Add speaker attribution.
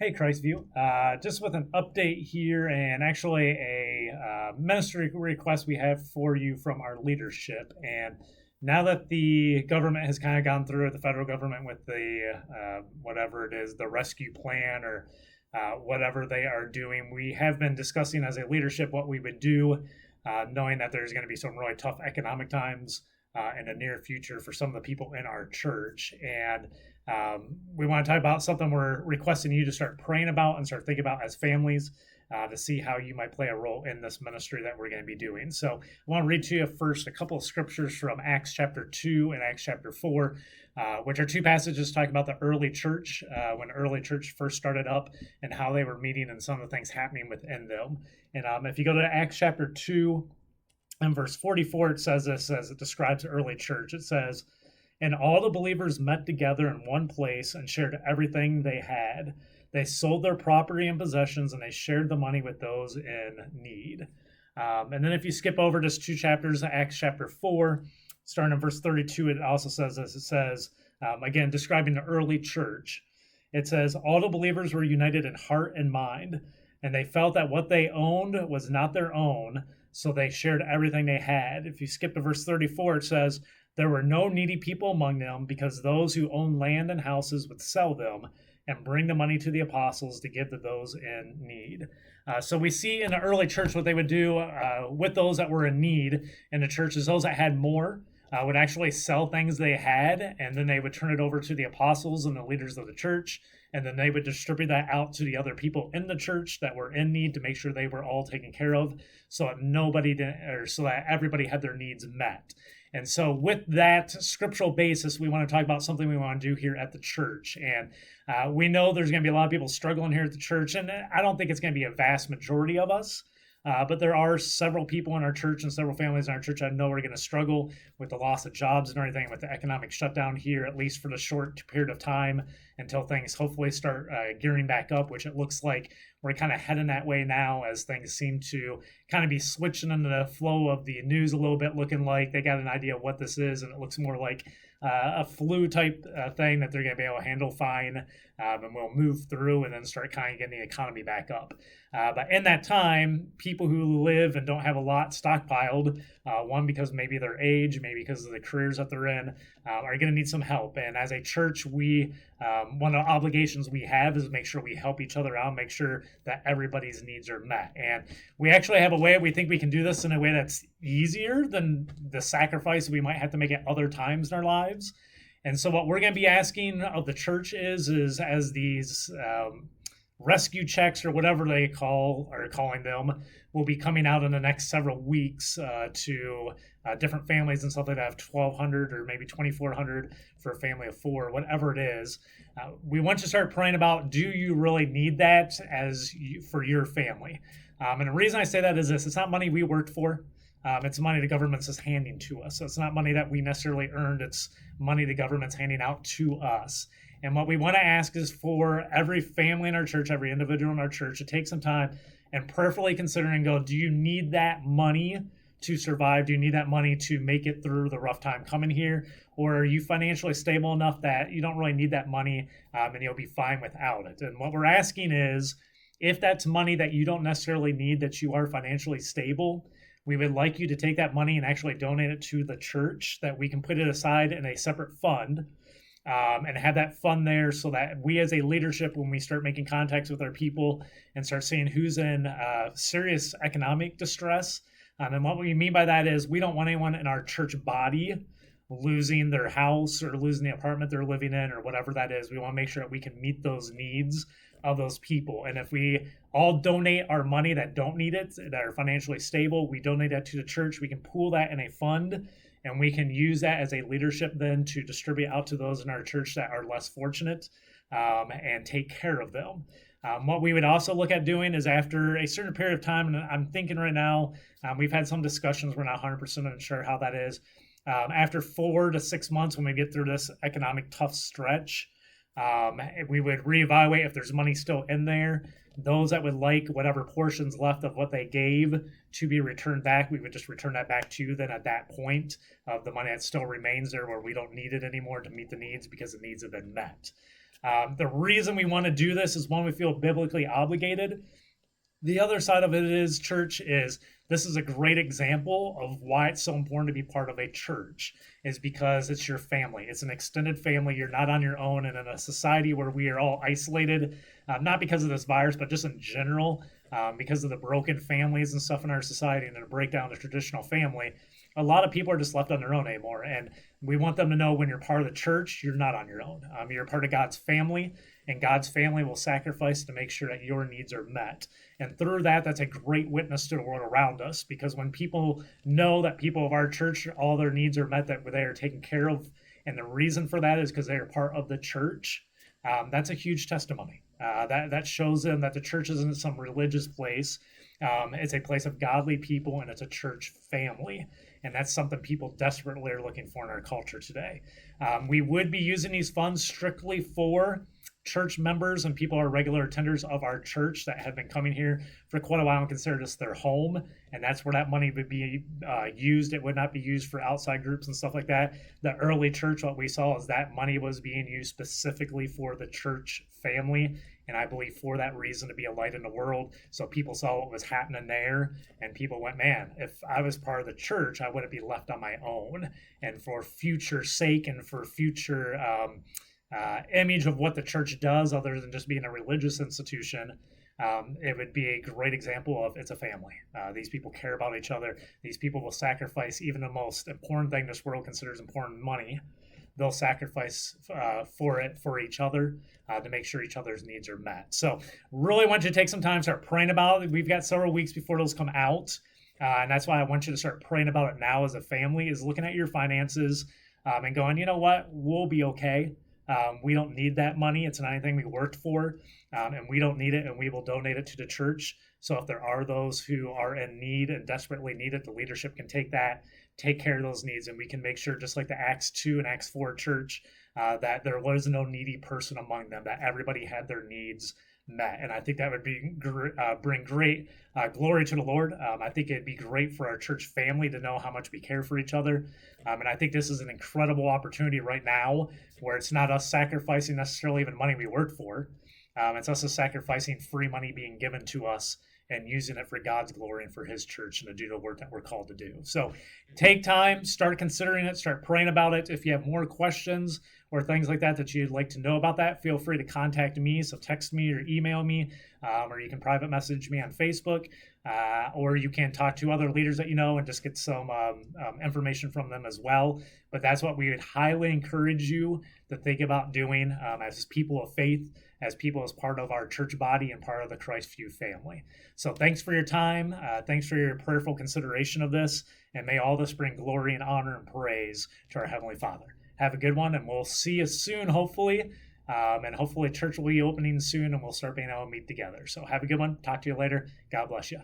Speaker 1: Hey, Christview. Just with an update here and actually a ministry request we have for you from our leadership. And now that the government has kind of gone through, the federal government with the whatever it is, the rescue plan or whatever they are doing, we have been discussing as a leadership what we would do, knowing that there's going to be some really tough economic times in the near future for some of the people in our church. And we want to talk about something we're requesting you to start praying about and start thinking about as families to see how you might play a role in this ministry that we're going to be doing. So I want to read to you first a couple of scriptures from Acts chapter 2 and Acts chapter 4, which are two passages talking about the early church, when the early church first started up and how they were meeting and some of the things happening within them. And if you go to Acts chapter 2 and verse 44, it says this as it describes the early church. It says, and all the believers met together in one place and shared everything they had. They sold their property and possessions, and they shared the money with those in need. And then if you skip over just two chapters, Acts chapter 4, starting in verse 32, it also says this. It says, again, describing the early church, it says, all the believers were united in heart and mind, and they felt that what they owned was not their own, so they shared everything they had. If you skip to verse 34, it says, there were no needy people among them, because those who owned land and houses would sell them and bring the money to the apostles to give to those in need. So we see in the early church what they would do with those that were in need in the church is those that had more would actually sell things they had, and then they would turn it over to the apostles and the leaders of the church, and then they would distribute that out to the other people in the church that were in need to make sure they were all taken care of, so that so that everybody had their needs met. And so with that scriptural basis, we want to talk about something we want to do here at the church. And we know there's going to be a lot of people struggling here at the church, and I don't think it's going to be a vast majority of us. But there are several people in our church and several families in our church I know are going to struggle with the loss of jobs and everything, with the economic shutdown here, at least for the short period of time until things hopefully start gearing back up, which it looks like we're kind of heading that way now as things seem to kind of be switching into the flow of the news a little bit, looking like they got an idea of what this is, and it looks more like a flu type thing that they're going to be able to handle fine, and we'll move through and then start kind of getting the economy back up. But in that time, people who live and don't have a lot stockpiled, one, because maybe their age, maybe because of the careers that they're in, are going to need some help. And as a church, one of the obligations we have is make sure we help each other out, make sure that everybody's needs are met. And we actually have a way we think we can do this in a way that's easier than the sacrifice we might have to make at other times in our lives. And so what we're going to be asking of the church is as these rescue checks or whatever they are calling them will be coming out in the next several weeks to different families and stuff like that, have 1,200 or maybe 2,400 for a family of four, whatever it is. We want you to start praying about, do you really need that for your family? And the reason I say that is this: it's not money we worked for. It's money the government's just handing to us. So it's not money that we necessarily earned. It's money the government's handing out to us. And what we want to ask is for every family in our church, every individual in our church, to take some time and prayerfully consider and go, do you need that money to survive? Do you need that money to make it through the rough time coming here? Or are you financially stable enough that you don't really need that money and you'll be fine without it? And what we're asking is, if that's money that you don't necessarily need, that you are financially stable, we would like you to take that money and actually donate it to the church, that we can put it aside in a separate fund. And have that fund there so that we as a leadership, when we start making contacts with our people and start seeing who's in serious economic distress, and what we mean by that is we don't want anyone in our church body losing their house or losing the apartment they're living in or whatever that is. We want to make sure that we can meet those needs of those people. And if we all donate our money that don't need it, that are financially stable, we donate that to the church, we can pool that in a fund, and we can use that as a leadership then to distribute out to those in our church that are less fortunate and take care of them. What we would also look at doing is, after a certain period of time, and I'm thinking right now, we've had some discussions, we're not 100% sure how that is. After 4 to 6 months, when we get through this economic tough stretch, we would reevaluate if there's money still in there. Those that would like whatever portions left of what they gave to be returned back, we would just return that back to you then at that point of the money that still remains there, where we don't need it anymore to meet the needs because the needs have been met. The reason we want to do this is one, we feel biblically obligated. The other side of it is, church, is this is a great example of why it's so important to be part of a church, is because it's your family. It's an extended family. You're not on your own. And in a society where we are all isolated, not because of this virus, but just in general, because of the broken families and stuff in our society and the breakdown of traditional family, a lot of people are just left on their own anymore. And we want them to know when you're part of the church, you're not on your own. You're part of God's family, and God's family will sacrifice to make sure that your needs are met. And through that, that's a great witness to the world around us, because when people know that people of our church, all their needs are met, that they are taken care of, and the reason for that is because they are part of the church, that's a huge testimony. That shows them that the church isn't some religious place. It's a place of godly people, and it's a church family. And that's something people desperately are looking for in our culture today. We would be using these funds strictly for church members and people who are regular attenders of our church that have been coming here for quite a while and consider this their home. And that's where that money would be used. It would not be used for outside groups and stuff like that. The early church, what we saw is that money was being used specifically for the church family. And I believe for that reason, to be a light in the world. So people saw what was happening there, and people went, man, if I was part of the church, I wouldn't be left on my own. And for future sake and for future image of what the church does, other than just being a religious institution, it would be a great example of it's a family. These people care about each other. These people will sacrifice even the most important thing this world considers important, money. They'll sacrifice for each other to make sure each other's needs are met. So really want you to take some time, start praying about it. We've got several weeks before those come out. And that's why I want you to start praying about it now as a family, is looking at your finances and going, you know what, we'll be okay. We don't need that money. It's not anything we worked for, and we don't need it, and we will donate it to the church. So if there are those who are in need and desperately need it, the leadership can take care of those needs, and we can make sure, just like the Acts 2 and Acts 4 church, that there was no needy person among them, that everybody had their needs met. And I think that would bring great glory to the Lord. I think it'd be great for our church family to know how much we care for each other. And I think this is an incredible opportunity right now, where it's not us sacrificing necessarily even money we worked for. It's us sacrificing free money being given to us and using it for God's glory and for his church and to do the work that we're called to do. So take time, start considering it, start praying about it. If you have more questions or things like that that you'd like to know about that, feel free to contact me. So text me or email me, or you can private message me on Facebook, or you can talk to other leaders that you know and just get some information from them as well. But that's what we would highly encourage you to think about doing as people of faith, as people as part of our church body and part of the Christview family. So thanks for your time. Thanks for your prayerful consideration of this. And may all this bring glory and honor and praise to our Heavenly Father. Have a good one, and we'll see you soon, hopefully. And hopefully church will be opening soon, and we'll start being able to meet together. So have a good one. Talk to you later. God bless you.